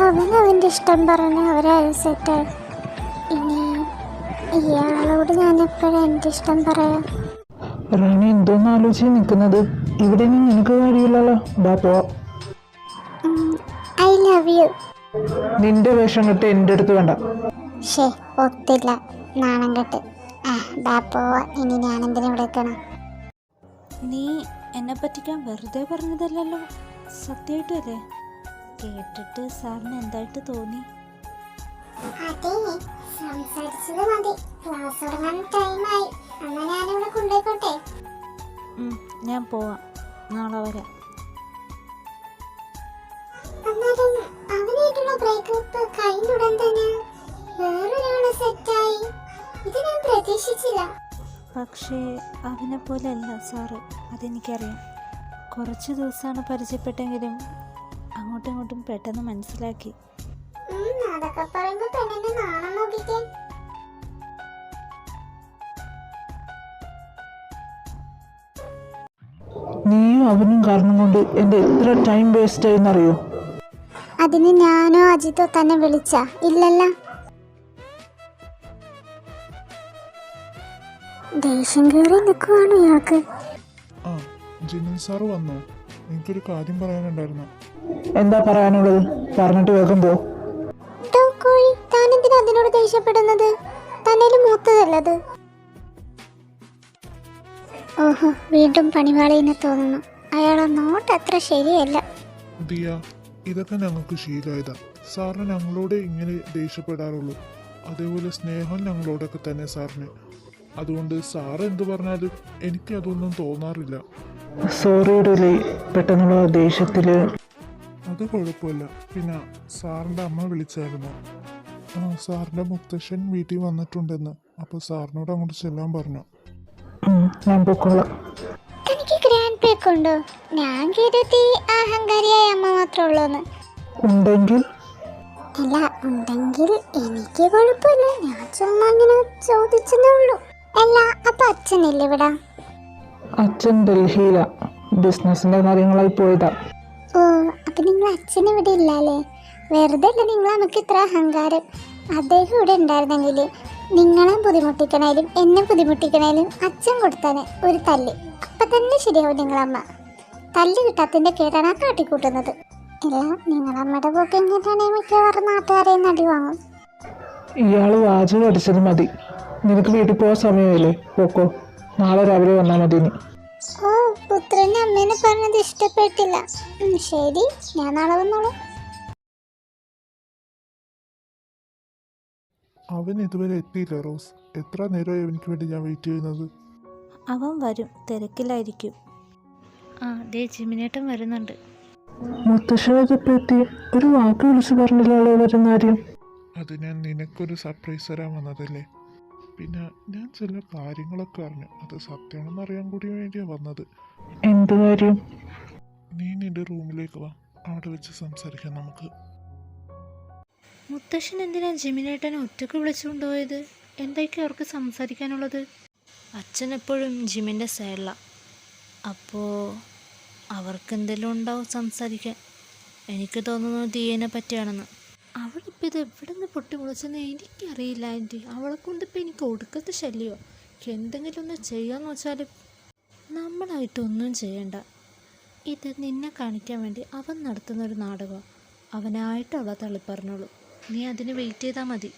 അവൻ്റെ ഇഷ്ടം പറഞ്ഞ് അവരായി സെറ്റായി. ഇനി ഇയാളോട് ഞാൻ എപ്പോഴും എൻ്റെ ഇഷ്ടം പറയാം. റാണി എന്തോന്ന് ആലോചിച്ച് നിൽക്കുന്നത്? ഇവിടെ നിന്ന് നിനക്ക് കാര്യമില്ലല്ലോ. ബാ പോവാ. I love you. നിന്റെ വേഷം കെട്ട് എൻ്റെ അടുത്ത് വേണ്ട. ഷേ ഒത്തില്ല, നാണം കെട്ട്. ബാ പോവാ. ഇനി ഞാനെന്തിനാ വിളിക്കണം? നീ എന്നെ പറ്റിക്കാൻ വെറുതെ പറഞ്ഞതല്ലല്ലോ, സത്യമായിട്ടല്ലേ? കേട്ടിട്ട് സാറിന് എന്തായിട്ട് തോന്നി? അതെ, സംസാരിച്ചത് മതി. ക്ലാസ് തുടങ്ങാൻ ടൈമായി. അമ്മ ഞാനിവിടെ കൊണ്ടുപോയിക്കോട്ടെ? ഞാൻ പോവാം, നാളെ വരാം. അന്നേരം അവനായിട്ടുള്ള ബ്രേക്കപ്പ് കഴിഞ്ഞുടൻ തന്നെ വേറൊരാളെ സെറ്റായി. ഇത് ഞാൻ പ്രതീക്ഷിച്ചില്ല. പക്ഷേ അവനെ പോലെ അല്ല സാറ്, അതെനിക്കറിയാം. കുറച്ച് ദിവസമാണ് പരിചയപ്പെട്ടെങ്കിലും അങ്ങോട്ടും ഇങ്ങോട്ടും പെട്ടെന്ന് മനസ്സിലാക്കി. അതൊക്കെ പറയുമ്പോ പെണ്ണിന്റെ നാണം നോക്കിക്കേ. നീയും അവനും കാരണം കൊണ്ട് എൻ്റെ എത്ര ടൈം വേസ്റ്റ് ആയെന്നറിയോ? അതിന് ഞാനോ അജിത്തോ തന്നെ വിളിച്ച ഇല്ലല്ല. ദേഷ്യം കയറി നിൽക്കുവാണോ ഇയാൾക്ക്? ആ, ജിമിൻ സാറ് വന്നോ? എനിക്കൊരു കാര്യം പറയാനുണ്ടായിരുന്നു. എന്താ പറയാനുള്ളത്? പറഞ്ഞിട്ട് വേഗം പോ. താനെന്തിനാ അതിനോട് ദേഷ്യപ്പെടുന്നത്? തന്നേലും മൂത്തതല്ലത്. ഓഹോ, വീണ്ടും പണിവാളിനെ തോന്നുന്നു. അയാളെ നോട്ട് അത്ര ശരിയല്ല. ദിയ, ഇതൊക്കെ ഞങ്ങൾക്ക് ശീലമായതാ. സാറിന് ഞങ്ങളോട് ഇങ്ങനെ ദേഷ്യപ്പെടാറുള്ളൂ. അതേപോലെ സ്നേഹം ഞങ്ങളോടൊക്കെ തന്നെ സാറിന്. അതുകൊണ്ട് സാറ് എന്ത് പറഞ്ഞാലും എനിക്കതൊന്നും തോന്നാറില്ല. സോറി ഡുലി, പെട്ടെന്നുള്ള ദേഷ്യത്തിൽ. അത് കുഴപ്പമില്ല. പിന്നെ സാറിൻ്റെ അമ്മ വിളിച്ചായിരുന്നു. സാറിൻ്റെ മുത്തശ്ശൻ വീട്ടിൽ വന്നിട്ടുണ്ടെന്ന്. അപ്പോൾ സാറിനോട് അങ്ങോട്ട് ചെല്ലാൻ പറഞ്ഞു. ഞാൻ പൊക്കോളാം. തനിക്ക് ഗ്രാൻഡ് പേക്ക് ഉണ്ടോ? ഞാൻ കരുതി അഹങ്കാരിയായ അമ്മ മാത്രമേ ഉള്ളൂന്ന്. ഉണ്ടെങ്കിൽ അല്ല, ഉണ്ടെങ്കിൽ എനിക്ക് കുഴപ്പമില്ല. ഞാൻ ചുമ്മാ ഇങ്ങനെ ചോദിച്ചതേ ഉള്ളൂ. അല്ല, അപ്പൊ അച്ഛനില്ല ഇവിടെ? അച്ഛൻ ഡൽഹിയിലാ, ബിസിനസിന്റെ കാര്യങ്ങളായി പോയതാ. ഓ, അപ്പൊ നിങ്ങൾ അച്ഛൻ ഇവിടെ ഇല്ലല്ലേ? വെറുതെ അല്ല നിങ്ങൾ നമുക്ക് ഇത്ര അഹങ്കാരം. അദ്ദേഹം ഇവിടെ ഉണ്ടായിരുന്നെങ്കിൽ നിങ്ങളെ ബുദ്ധിമുട്ടിക്കണേലും എന്നെ ബുദ്ധിമുട്ടിക്കണേലും അച്ഛൻ കൊടുത്താനെ ഒരു തല്ല്. അപ്പൊ തന്നെ ശരിയാവും നിങ്ങളമ്മ. തല്ല് കിട്ടാത്തതിന്റെ കേട്ടാണ് ആ കാട്ടിക്കൂട്ടുന്നത്. ഇല്ല, നിങ്ങളമ്മയുടെ പോക്ക് എങ്ങനെയാണെങ്കിൽ മിക്കവാറും നാട്ടുകാരെ നടി വാങ്ങും. ഇയാള് വാചകം അടിച്ചത് മതി. നിനക്ക് വീട്ടിൽ പോകാൻ സമയമില്ലേ? പോക്കോ, നാളെ രാവിലെ വന്നാൽ മതി. നീ ഓ, പുത്രന് അമ്മേനെ പറഞ്ഞത് ഇഷ്ടപ്പെട്ടില്ല. ശരി, ഞാൻ നാളെ വന്നോളൂ. അവൻ ഇതുവരെ എത്തിയില്ല റോസ്. എത്ര നേരമായി അവനിക്ക് വേണ്ടി ഞാൻ വെയിറ്റ് ചെയ്യുന്നത്? അവൻ വരും, തിരക്കിലായിരിക്കും. ദേ ജിമിനേട്ടൻ വരുന്നുണ്ട്. മുത്തശ്ശനൊക്കെ എത്തി. ഒരു വാക്ക് വിളിച്ച് പറഞ്ഞില്ലല്ലോ വരുന്ന കാര്യം. അത് ഞാൻ നിനക്കൊരു സർപ്രൈസ് തരാൻ വന്നതല്ലേ. പിന്നെ ഞാൻ ചില കാര്യങ്ങളൊക്കെ അറിഞ്ഞു. അത് സത്യമാണെന്ന് അറിയാൻ കൂടി വേണ്ടിയാണ് വന്നത്. എന്ത് കാര്യം? നീ നിന്റെ റൂമിലേക്ക് വാ, അവിടെ വെച്ച് സംസാരിക്കാം നമുക്ക്. മുത്തശ്ശൻ എന്തിനാ ജിമിനേട്ടനെ ഒറ്റക്ക് വിളിച്ചുകൊണ്ടുപോയത്? എന്തൊക്കെ അവർക്ക് സംസാരിക്കാനുള്ളത്? അച്ഛൻ എപ്പോഴും ജിമിൻ്റെ സൈഡിലാണ്. അപ്പോൾ അവർക്ക് എന്തെങ്കിലും ഉണ്ടാവും സംസാരിക്കാൻ. എനിക്ക് തോന്നുന്നു ദിയേനെ പറ്റിയാണെന്ന്. അവളിപ്പോൾ ഇത് എവിടെ നിന്ന് പൊട്ടി മുളച്ചെന്ന് എനിക്കറിയില്ല ആൻറ്റി. അവളെ കൊണ്ടിപ്പോൾ എനിക്ക് ഒടുക്കത്തെ ശല്യമോ. എന്തെങ്കിലും ഒന്ന് ചെയ്യാമെന്ന് വെച്ചാലും നമ്മളായിട്ടൊന്നും ചെയ്യണ്ട. ഇത് നിന്നെ കാണിക്കാൻ വേണ്ടി അവൻ നടത്തുന്നൊരു നാടകമാണ്. അവനായിട്ട് അവളെ തള്ളിപ്പറഞ്ഞോളൂ. നീ അതിന് വെയിറ്റ് ചെയ്താൽ മതി.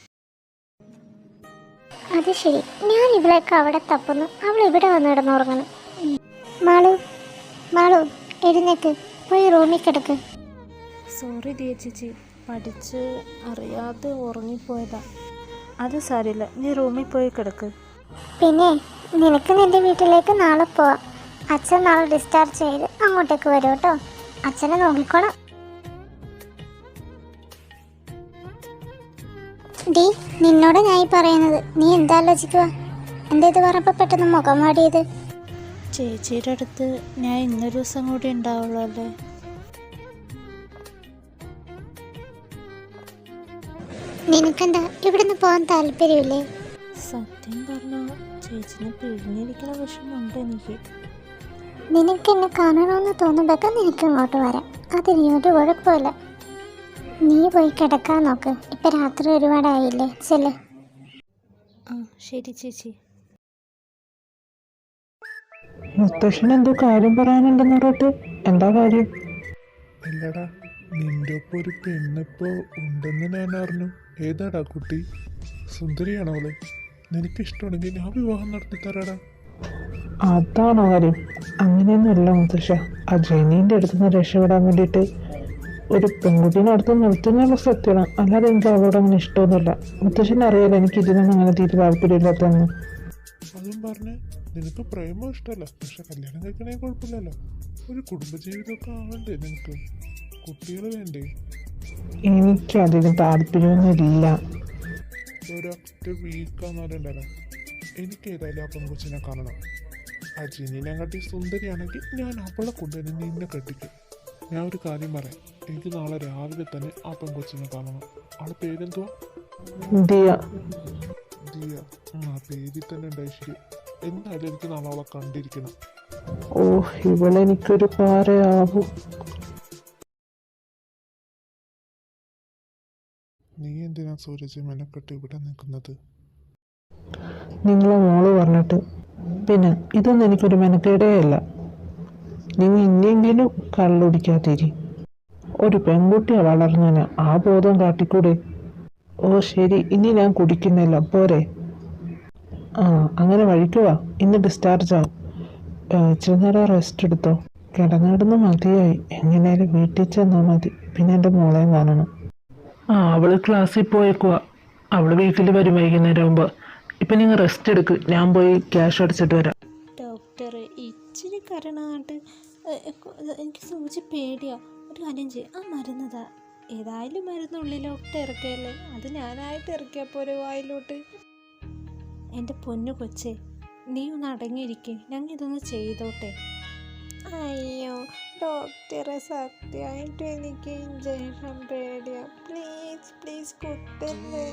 അത് ശരി, ഞാൻ ഇവളൊക്കെ അവിടെ തപ്പുന്നു, അവൾ ഇവിടെ വന്ന് കിടന്നുറങ്ങണം. മാളു, മാളു എഴുന്നേക്ക്, പോയി റൂമിൽ കിടക്ക്. സോറി ദിയ ചേച്ചി, പഠിച്ച് അറിയാതെ ഉറങ്ങിപ്പോയതാ. അത് സാരില്ല, നീ റൂമിൽ പോയി കിടക്ക്. പിന്നെ നിനക്ക് നിന്റെ വീട്ടിലേക്ക് നാളെ പോവാം. അച്ഛൻ നാളെ ഡിസ്ചാർജ് ചെയ്ത് അങ്ങോട്ടേക്ക് വരും കേട്ടോ. അച്ഛനെ നോക്കിക്കോണം. ഡി, നിന്നോട് ഞാൻ പറയുന്നത്. നീ എന്താ ആലോചിക്കുക? എന്താ ഇത് പറഞ്ഞപ്പോൾ പെട്ടെന്ന് മുഖം വാടിയത്? ചേച്ചിയുടെ അടുത്ത് ഞാൻ ഇന്നൊരു ദിവസം കൂടി ഉണ്ടാവുള്ളൂ അല്ലേ? നിനക്കെന്താ ഇവിടുന്ന് പോകാൻ താല്പര്യമില്ലേ? സത്യം പറഞ്ഞാൽ ചേച്ചിനെ പിഴിഞ്ഞിരിക്കുന്ന വിഷമമുണ്ട് എനിക്ക്. നിനക്ക് എന്നെ കാണണമെന്ന് തോന്നുമ്പോഴൊക്കെ നിനക്ക് ഇങ്ങോട്ട് വരാം. അതിന് ഒരു കുഴപ്പമില്ല. നീ പോയി കിടക്കാൻ നോക്ക്. ഇപ്പം രാത്രി ഒരുപാടായില്ലേ, ചെല്ലേ. ആ ശരി ചേച്ചി. മുത്തശ്ശൻ എന്തോ കാര്യം പറയാനുണ്ടെന്ന് പറഞ്ഞിട്ട്. എന്താ കാര്യം? അല്ലടാ, നിന്റെ ഒപ്പം ഒരു പെണ്ണിപ്പോ ഉണ്ടെന്ന് ഞാൻ അറിഞ്ഞു. ഏതാടാ കുട്ടി? സുന്ദരിയാണോ അവള്? നിനക്ക് ഇഷ്ടമാണെങ്കിൽ ഞാൻ വിവാഹം നടത്തി തരാടാ. അതാണോ കാര്യം? അങ്ങനെയൊന്നുമല്ല മുത്തശ്ശ. ആ ജനീൻ്റെ അടുത്ത് നിന്ന് രക്ഷപ്പെടാൻ വേണ്ടിയിട്ട് ഒരു പെൺകുട്ടീനെ അടുത്ത് നിർത്തുന്നുള്ള സത്യമാണ്. അല്ലാതെ എനിക്ക് അവളോട് അങ്ങനെ ഇഷ്ടമൊന്നുമില്ല. മുത്തശ്ശനെ അറിയാലോ എനിക്ക് ഇതിനൊന്നും അങ്ങനെ തീരെ താല്പര്യമില്ലാത്തതെന്ന്. അതും പറഞ്ഞ് നിനക്ക് പ്രേമം ഇഷ്ടമല്ല, പക്ഷെ കല്യാണം കഴിക്കണേ കുഴപ്പമില്ലല്ലോ. ഒരു കുടുംബജീവിതമൊക്കെ ആവണ്ടേ നിനക്ക്? കുട്ടികൾ വേണ്ടേ? എനിക്ക് അതിന് താല്പര്യമൊന്നുമില്ല. ഒരൊറ്റ വീക്കാന്ന് പറയണ്ടല്ലോ. എനിക്ക് ഏതായാലും ആ പെൺകൊച്ചിനെ കാണണം. ആ ജിനിനെ കാട്ടി സുന്ദരിയാണെങ്കിൽ ഞാൻ അവളെ കൊണ്ടുതന്നെ നിന്നെ കെട്ടിക്കും. ഞാൻ ഒരു കാര്യം പറയാം, എനിക്ക് നാളെ രാവിലെ തന്നെ ആ പെൺകൊച്ചിനെ കാണണം. ആളെ പേരെന്തുവാ? ദിയ. ദിയ. ആ പേരിൽ തന്നെ ഉണ്ടായി. ശരി, എന്തായാലും എനിക്ക് നാളെ അവളെ കണ്ടിരിക്കണം. ഓ, ഇവളെനിക്കൊരു പാരയാവും. നീ എന്തിനാ സൂരജ് മെനക്കെട്ട് ഇവിടെ നിൽക്കുന്നത്? നിങ്ങളെ മോള് പറഞ്ഞിട്ട്. പിന്നെ ഇതൊന്നും എനിക്കൊരു മെനക്കേടേ അല്ല. നിങ്ങൾ ഇനിയെങ്കിലും കള്ളുടിക്കാതിരി. ഒരു പെൺകുട്ടിയെ വളർന്നതിന് ആ ബോധം കാട്ടിക്കൂടെ? ഓ ശരി, ഇനി ഞാൻ കുടിക്കുന്നില്ല, പോരെ? ആ അങ്ങനെ വഴിക്കുവാ. ഇന്ന് ഡിസ്ചാർജ് ആവും. ഇച്ചിരി നേരം റെസ്റ്റ് എടുത്തോ. കിടന്നിടുന്ന് മതിയായി. എങ്ങനെയാലും വീട്ടിൽ ചെന്നാൽ മതി. പിന്നെ എൻ്റെ മോളെയും കാണണം. ആ അവള് ക്ലാസ്സിൽ പോയേക്കുവാ. അവള് വീട്ടിൽ വരും വൈകുന്നേരം ആകുമ്പോൾ. ഇപ്പം നിങ്ങൾ റെസ്റ്റ് എടുക്ക്. ഞാൻ പോയി ക്യാഷ് അടിച്ചിട്ട് വരാം. ഡോക്ടർ ഇച്ചിരി കരണാണ്ട് എനിക്ക് സൂചി പേടിയാ. ഒരു കാര്യം ചെയ്യും, ആ മരുന്നതാ. ഏതായാലും മരുന്നുള്ളിലോട്ട് ഇറക്കിയല്ലേ, അത് ഞാനായിട്ട് ഇറക്കിയപ്പോൾ ഒരു വായിലോട്ട്. എൻ്റെ പൊന്നു കൊച്ചേ, നീ ഒന്ന് അടങ്ങിയിരിക്കേ, ഞങ്ങൾ ഇതൊന്ന് ചെയ്തോട്ടെ. അയ്യോ ഡോക്ടറെ, സത്യമായിട്ടും എനിക്ക് ഇഞ്ചക്ഷൻ പേടിയാ. പ്ലീസ് പ്ലീസ് കുത്തല്ലേ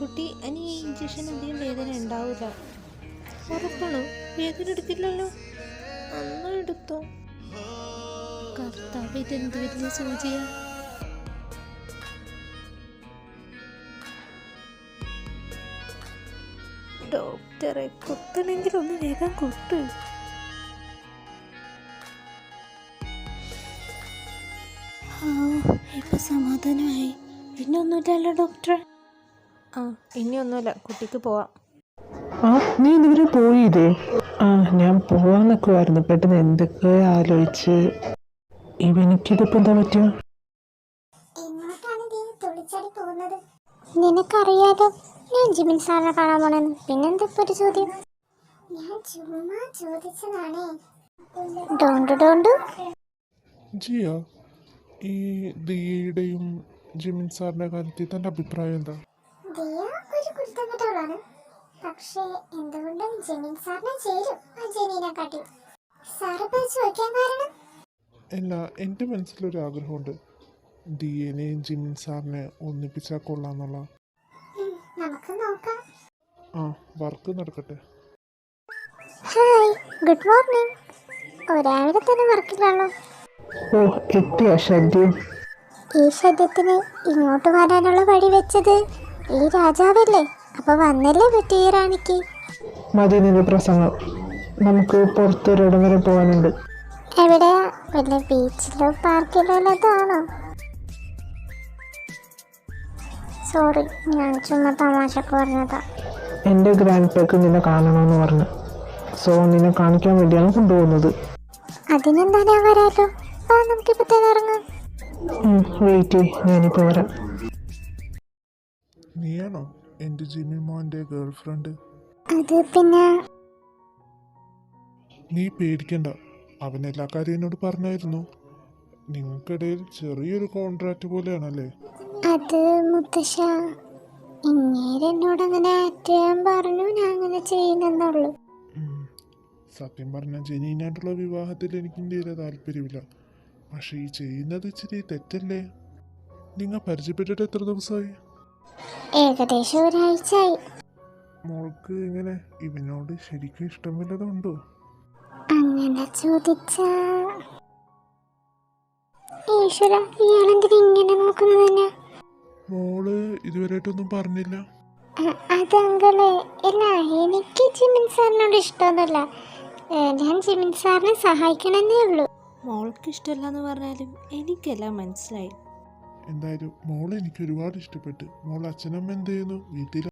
കുട്ടി. ഇനി ഈ ഇഞ്ചക്ഷൻ അധികം വേദന ഉണ്ടാവില്ല. ഉറപ്പാണോ? വേദന എടുക്കില്ലല്ലോ? അമ്മ എടുത്തോ. കർത്താവ്, ഇതെന്ത് വലിയ സൂചിയാ. ഡോക്ടറെ, കുത്തണമെങ്കിൽ ഒന്ന് വേഗം കുത്ത്. ഇപ്പൊ സമാധാനമായി. പിന്നെ ഒന്നുമില്ലല്ലോ ഡോക്ടറെ? ആ ഇനി ഒന്നുമില്ല, കുട്ടിക്ക് പോവാം. ആ നീ ഇതുവരെ പോയില്ലേ? ആ ഞാൻ പോവാൻ നിൽക്കുമായിരുന്നു. പെട്ടെന്ന് എന്തൊക്കെ ആലോചിച്ച്. ഇവനിക്കിതിപ്പോൾ എന്താ പറ്റുക? എങ്ങോട്ടാണ് നീ തുള്ളിച്ചാടി പോകുന്നത്? നിനക്കറിയാലോ ഞാൻ ജിമിൻ സാറിനെ കാണാൻ പോണെന്ന്. പിന്നെന്താ ഇപ്പൊ ഒരു ചോദ്യം? ഞാൻ ചുമ്മാ ചോദിച്ചതാണേ. ഡോണ്ട് ജിയ, ഈ ദിയയുടെയും ജിമിൻ സാറിൻ്റെ കാര്യത്തിൽ തൻ്റെ അഭിപ്രായം എന്താ? ദിയ ഒരു കുരുത്തക്കെട്ടവളാണ്. പക്ഷേ എന്തുകൊണ്ടും ജിമിൻ സാറിനെ ചേരും ആ ജെനീനെ കാട്ടി. സാറ് ഇപ്പൊ ചോദിക്കാൻ കാരണം? അല്ല, എൻ്റെ മനസ്സിലൊരു ആഗ്രഹമുണ്ട്. ദിയനെയും ജിമിൻ സാറിനെ ഒന്നിപ്പിച്ചാൽ കൊള്ളാന്നുള്ള. നമുക്ക് നോക്കാം. ആ വർക്ക് നടക്കട്ടെ. Hi, good morning. രാവിലെ തന്നെ വർക്കിലാണോ? ഓ എത്തിയ ശല്യം. ഈ ശല്യത്തിന് ഇങ്ങോട്ട് വരാനുള്ള വഴി വെച്ചത് ഈ രാജാവല്ലേ? അപ്പൊ വന്നല്ലേ പറ്റി ഈ റാണിക്ക്. മതി നിന്റെ പ്രസംഗം. നമുക്ക് പുറത്തൊരിടം വരെ പോകാനുണ്ട്. എവിടെയാ? വല്ല ബീച്ചിലോ പാർക്കിലോ അതാണോ? സോറി, ഞാൻ ചുമ്മാ തമാശക്ക് പറഞ്ഞതാ. എൻ്റെ ഗ്രാൻഡ് പേക്ക് നിന്നെ കാണണമെന്ന് പറഞ്ഞു. സോ നിന്നെ കാണിക്കാൻ വേണ്ടിയാണ് കൊണ്ടുപോകുന്നത്. അതിനെന്താ, ഞാൻ വരാലോ. നമുക്കിപ്പോ തന്നെ ഇറങ്ങാം. വെയിറ്റ്, ഞാനിപ്പോൾ വരാം. നീയാണോ എൻ്റെ ജിമ്മി മോൻ്റെ ഗേൾ ഫ്രണ്ട്? അത് പിന്നെ നീ പേടിക്കണ്ട, അവൻ എല്ലാ കാര്യം എന്നോട് പറഞ്ഞായിരുന്നു. നിങ്ങൾക്കിടയിൽ ചെറിയൊരു കോൺട്രാക്റ്റ് പോലെയാണല്ലേ? അത് മുത്തശ്ശ, എന്നോട് അങ്ങനെ ആക്ട് ചെയ്യാൻ പറഞ്ഞു. ഞാൻ അങ്ങനെ ചെയ്യുന്നെന്നുള്ളൂ. സത്യം പറഞ്ഞാൽ ജെനീനായിട്ടുള്ള വിവാഹത്തിൽ എനിക്ക് തീരെ താല്പര്യമില്ല. പക്ഷെ ഈ ചെയ്യുന്നത് ഇച്ചിരി തെറ്റല്ലേ? നിങ്ങൾ പരിചയപ്പെട്ടിട്ട് എത്ര ദിവസമായി? ഏകദേശം ഒരാഴ്ചയായി. മോൾക്ക് ഇങ്ങനെ ഇവനോട് ശരിക്കും ഇഷ്ടം വല്ലതുണ്ടോ? അങ്ങനെ ചോദിച്ചാ ഈശ്വര, ഇയാളെന്തിനാ ഇങ്ങനെ നോക്കുന്നത് തന്നെ? മോള് ഇതുവരെയായിട്ടൊന്നും പറഞ്ഞില്ല. അത് അങ്കിള്, ഇല്ല, എനിക്ക് ജിമിൻ സാറിനോട് ഇഷ്ടമൊന്നുമില്ല. ഞാൻ ജിമിൻ സാറിനെ സഹായിക്കണമെന്നേ ഉള്ളൂ. മോൾക്ക് ഇഷ്ടമല്ല എന്ന് പറഞ്ഞാലും എനിക്കെല്ലാം മനസ്സിലായി. എന്തായാലും മോളെ എനിക്ക് ഒരുപാട് ഇഷ്ടപ്പെട്ടു. മോൾ അച്ഛനമ്മ എന്ത് ചെയ്യുന്നു? വീട്ടിൽ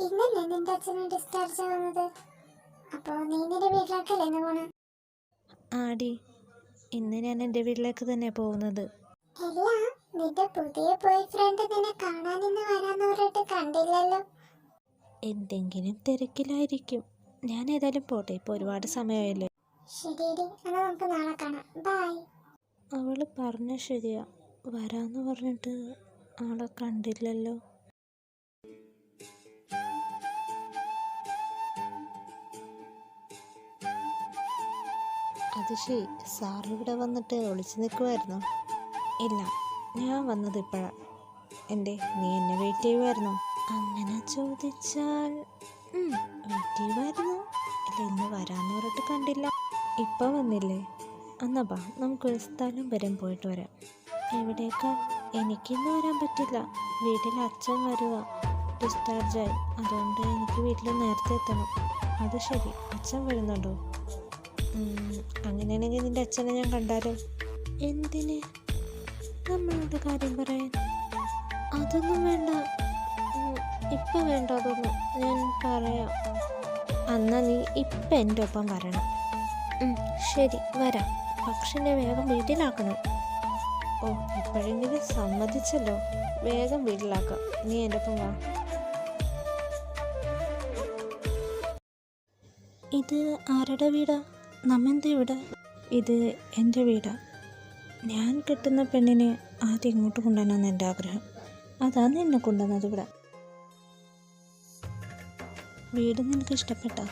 ഇന്നല്ലേ നിന്റെ അച്ഛനെ ഡിസ്ചാർജ് ആവുന്നത്? അപ്പോൾ നീ നിന്റെ വീട്ടിലേക്കല്ലേ ഇന്ന് പോണേ? ആടി, ഇന്ന് ഞാൻ എൻ്റെ വീട്ടിലേക്ക് തന്നെ പോകുന്നത്. അല്ല, നിന്റെ പുതിയ ബോയ് ഫ്രണ്ട് നിന്നെ കാണാനിന്ന് വരാന്ന് പറഞ്ഞിട്ട് കണ്ടില്ലല്ലോ. എന്തെങ്കിലും തിരക്കിലായിരിക്കും. ഞാൻ ഏതായാലും പോട്ടെ, ഇപ്പോൾ ഒരുപാട് സമയമായല്ലോ. ശരിയടി, എന്നാൽ നമുക്ക് നാളെ കാണാം. ബൈ. അവൾ പറഞ്ഞ ശരിയാ, വരാമെന്ന് പറഞ്ഞിട്ട് ആളെ കണ്ടില്ലല്ലോ. അത് ശരി, സാറ് ഇവിടെ വന്നിട്ട് ഒളിച്ചു നിൽക്കുമായിരുന്നു? ഇല്ല, ഞാൻ വന്നത് ഇപ്പോഴാണ്. എന്തേ, നീ എന്നെ വെയിറ്റ് ചെയ്യുമായിരുന്നോ? അങ്ങനെ ചോദിച്ചാൽ വെയിറ്റ് ചെയ്യുമായിരുന്നു. ഇല്ല, ഇന്ന് വരാമെന്ന് പറഞ്ഞിട്ട് കണ്ടില്ല. ഇപ്പം വന്നില്ലേ? എന്നാ ബാ, നമുക്കൊരു സ്ഥലം വരെ പോയിട്ട് വരാം. എവിടേക്കാ? എനിക്കിന്ന് വരാൻ പറ്റില്ല. വീട്ടിൽ അച്ഛൻ വരുക, ഡിസ്ചാർജായി. അതുകൊണ്ട് എനിക്ക് വീട്ടിൽ നേരത്തെ എത്തണം. അത് ശരി, അച്ഛൻ വരുന്നുണ്ടോ? അങ്ങനെയാണെങ്കിൽ നിൻ്റെ അച്ഛനെ ഞാൻ കണ്ടാലോ? എന്തിന്? നമ്മളോട് കാര്യം പറയാൻ? അതൊന്നും വേണ്ട, ഇപ്പം വേണ്ട, അതൊന്നും ഞാൻ പറയാം. എന്നാൽ നീ ഇപ്പം എൻ്റെ ഒപ്പം വരണം. ശരി, വരാം. പക്ഷെ എന്നെ വേഗം വീട്ടിലാക്കണം. ഓ, ഇപ്പോഴെങ്കിലും സമ്മതിച്ചല്ലോ. വേഗം വീട്ടിലാക്കാം. നീ എൻ്റെ ഒപ്പം വാ. ഇത് ആരുടെ വീടാ? നമ്മെന്താ ഇവിടെ? ഇത് എൻ്റെ വീടാണ്. ഞാൻ കെട്ടുന്ന പെണ്ണിനെ ആദ്യം ഇങ്ങോട്ട് കൊണ്ടുവരാമെന്ന് എൻ്റെ ആഗ്രഹം. അതാണ് എന്നെ കൊണ്ടുവന്നത് ഇവിടെ. വീട് നിനക്ക് ഇഷ്ടപ്പെട്ടോ?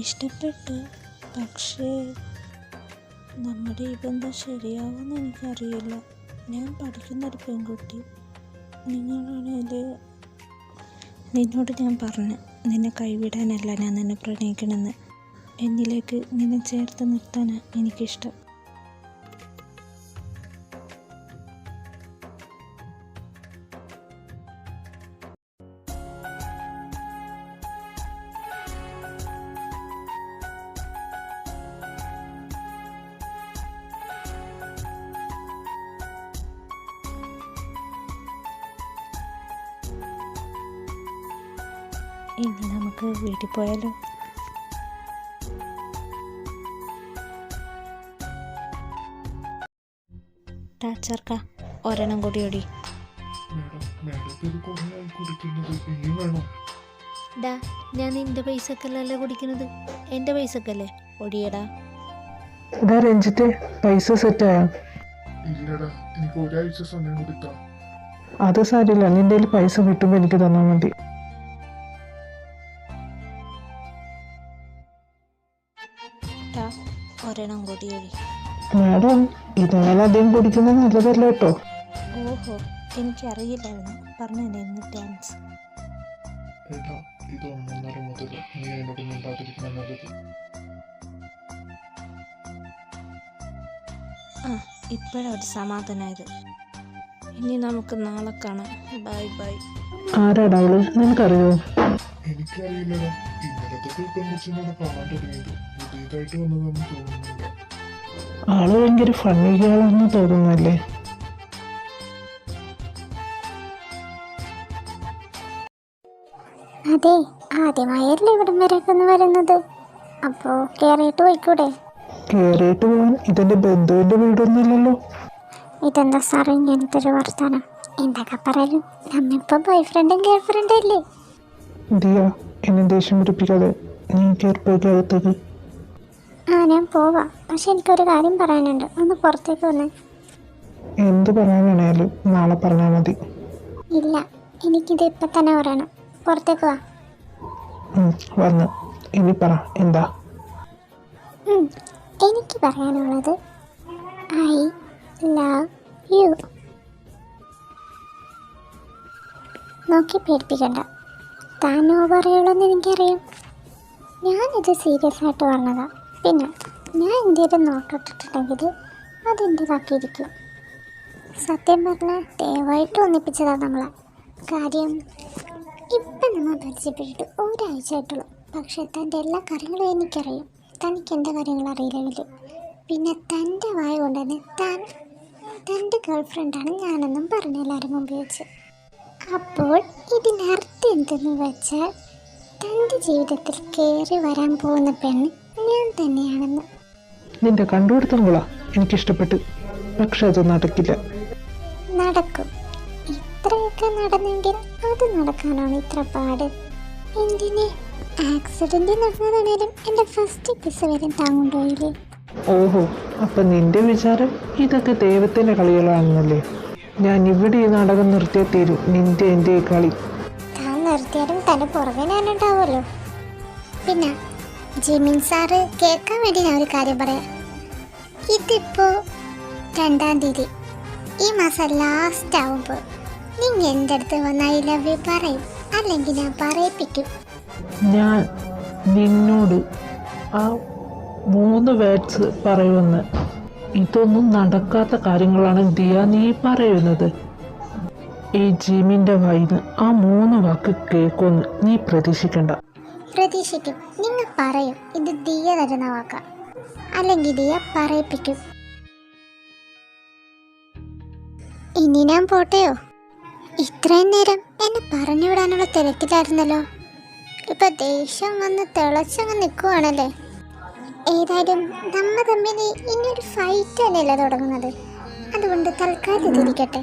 ഇഷ്ടപ്പെട്ടു. പക്ഷേ നമ്മുടെ ഈ ബന്ധം ശരിയാവുമെന്ന് എനിക്കറിയില്ല. ഞാൻ പഠിക്കുന്നൊരു പെൺകുട്ടി. നിങ്ങളാണെങ്കിൽ നിന്നോട് ഞാൻ പറഞ്ഞു, നിന്നെ കൈവിടാനല്ല ഞാൻ നിന്നെ പ്രണയിക്കണമെന്ന്. എന്നിലേക്ക് നിന്നെ ചേർത്ത് നിർത്താനാണ് എനിക്കിഷ്ടം. ഇനി നമുക്ക് വീട്ടിൽ പോയാലോ? ചേർക്ക, ഒരെണ്ണം കൂടി ഓടി. ഡാ, ഞാൻ നിന്റെ പൈസക്കല്ലേ കുടിക്കുന്നത്, എൻ്റെ പൈസക്കല്ലേ? ഒടിയടാ. രഞ്ജിത്തെ, പൈസ സെറ്റായോ? ഇല്ലടാ, എനിക്ക് ഒരാഴ്ച സമയം കൊടുത്താ. അത് സാരില്ല, നിന്റെ കയ്യിൽ പൈസ കിട്ടുമ്പോൾ എനിക്ക് തന്നാൽ മതി. ടാ, ഒരെണ്ണം കൂടി എഴി. മാഡം, ഇതങ്ങനെ അധികം കുടിക്കുന്നത് നല്ലതല്ല കേട്ടോ. ഓഹോ, എനിക്കറിയില്ലായിരുന്നു. പറഞ്ഞതിന് ഇന്ന് താങ്ക്സ്. എടാ, ഇത് 1.5 മുതൽ നീ എന്നോട് മിണ്ടാതിരിക്കണം നല്ലത്. ആ, ഇപ്പോഴൊരു സമാധാനമായത്. ഇനി നമുക്ക് നാളെ കാണാം. Bye bye. ആരാടാ അവള്, നിനക്കറിയോ? എനിക്കറിയില്ലടാ, ഇന്നലത്തെ പെൺകുച്ചിനാണ് കാണാൻ തുടങ്ങിയത്. പുതിയതായിട്ട് വന്നതെന്ന് തോന്നുന്നില്ല. ആള് ഭയങ്കര ഫണ്ണികളാണെന്ന് തോന്നുന്നല്ലേ? അതെ, ആദ്യമായല്ലേ ഇവിടം വരെയൊക്കെ ഒന്ന് വരുന്നത്. അപ്പോൾ കയറിയിട്ട് പോയിക്കൂടെ? കേറിയിട്ട് പോകാൻ ഇതെന്റെ ബന്ധുവിന്റെ വീടൊന്നുമില്ലല്ലോ. ഇതെന്താ സാറേ ഇങ്ങനത്തെ ഒരു വർത്താനം? എന്തൊക്കെ പറയാലും നമ്മിപ്പോൾ ബോയ് ഫ്രണ്ടും ഗേൾ ഫ്രണ്ടും അല്ലേ? ദിയ, എന്നെ ദേഷ്യം പിടിപ്പിക്കാതെ. നീ കയറിപ്പോയിക്കകത്തേക്ക്. ഞാൻ പോവാം. പക്ഷെ എനിക്കൊരു കാര്യം പറയാനുണ്ട്. ഒന്ന് പുറത്തേക്ക് വന്നേ. എന്ത് പറയാനാണേലും നാളെ പറഞ്ഞാൽ മതി. ഇല്ല, എനിക്കിത് ഇപ്പം തന്നെ പറയണം. പുറത്തേക്ക് വാ. വന്ന് ഇനി പറ, എന്താ? എനിക്ക് പറയാനുള്ളത് ഐ ലവ് യു. നോക്കി പേടിപ്പിക്കണ്ട. താൻ പറയുള്ളൂന്ന് എനിക്കറിയാം. ഞാനിത് സീരിയസ് ആയിട്ട് പറഞ്ഞതാ. പിന്നെ ഞാൻ എന്തെങ്കിലും നോട്ടിട്ടിട്ടുണ്ടെങ്കിൽ അതെൻ്റെതാക്കിയിരിക്കും. സത്യം പറഞ്ഞാൽ ദയവായിട്ട് ഒന്നിപ്പിച്ചതാ നമ്മളെ. കാര്യം ഇപ്പം നമ്മൾ പരിചയപ്പെട്ടിട്ട് ഒരാഴ്ച ആയിട്ടുള്ളൂ. പക്ഷെ തൻ്റെ എല്ലാ കാര്യങ്ങളും എനിക്കറിയാം. തനിക്ക് എൻ്റെ കാര്യങ്ങൾ അറിയില്ലെങ്കിൽ പിന്നെ തൻ്റെ വായ കൊണ്ട് തന്നെ തൻ്റെ ഗേൾ ഫ്രണ്ടാണ് ഞാനെന്നും പറഞ്ഞ് എല്ലാവരും മുമ്പ് വെച്ച്. അപ്പോൾ ഇതിനർത്ഥം എന്തെന്ന് വെച്ചാൽ തൻ്റെ ജീവിതത്തിൽ കയറി വരാൻ പോകുന്ന പെണ്ണ് ഞാൻ തന്നെയാണെന്ന്. നിന്റെ കണ്ടുപിടുത്തങ്ങളാ എനിക്കിഷ്ടപ്പെട്ട്. പക്ഷെ അത് നടക്കില്ല. നടക്കും. ഇത്രയൊക്കെ നടന്നെങ്കിൽ അത് നടക്കാനാണ് ഇത്ര പാട്. എന്തിന്? ആക്സിഡന്റ് നടന്നതാണേലും എൻ്റെ ഫസ്റ്റ് കിസ് വരെ താങ്ങുണ്ടോയില്ലേ? ഓഹോ, അപ്പൊ നിന്റെ വിചാരം ഇതൊക്കെ ദൈവത്തിന്റെ കളികളാണെന്നല്ലേ? ഞാൻ ഇവിടെ ഈ നാടകം നിർത്തിയേ തീരൂ. നിന്റെ എൻ്റെ കളി താൻ നിർത്തിയാലും തന്നെ പുറകെ ഞാനുണ്ടാവുമല്ലോ. പിന്നെ ജിമിൻ സാറ് കേൾക്കാൻ വേണ്ടി ഞാൻ ഒരു കാര്യം പറയാം. ഇതിപ്പോൾ 2-ാം തീയതി ഈ മാസം ലാസ്റ്റ് ആവുമ്പോൾ നിങ്ങൾ എൻ്റെ അടുത്ത് വന്ന് ഐ ലവ് യു പറയും. അല്ലെങ്കിൽ ഞാൻ പറയിപ്പിക്കും. ഞാൻ നിന്നോട് ആ 3 വേർഡ്സ് പറയുമെന്ന്. ഇതൊന്നും നടക്കാത്ത കാര്യങ്ങളാണ് ദിയ നീ പറയുന്നത്. ഈ ജിമിൻ്റെ വായിന്ന് ആ 3 വാക്ക് കേൾക്കുമെന്ന് നീ പ്രതീക്ഷിക്കണ്ട. പ്രതീക്ഷിക്കും. നിങ്ങൾ പറയും ഇത് ദിയ തരുന്ന വാക്ക, അല്ലെങ്കിൽ ദിയ പറയിപ്പിക്കും. ഇനി ഞാൻ പോട്ടെയോ? ഇത്രയും നേരം എന്നെ പറഞ്ഞുവിടാനുള്ള തിരക്കിലായിരുന്നല്ലോ. ഇപ്പൊ ദേഷ്യം വന്ന് തിളച്ചങ്ങ് നിൽക്കുവാണല്ലേ? ഏതായാലും നമ്മ തമ്മിൽ ഇനിയൊരു ഫൈറ്റ് തന്നെയല്ലേ തുടങ്ങുന്നത്. അതുകൊണ്ട് തൽക്കാലം ഇതിരിക്കട്ടെ.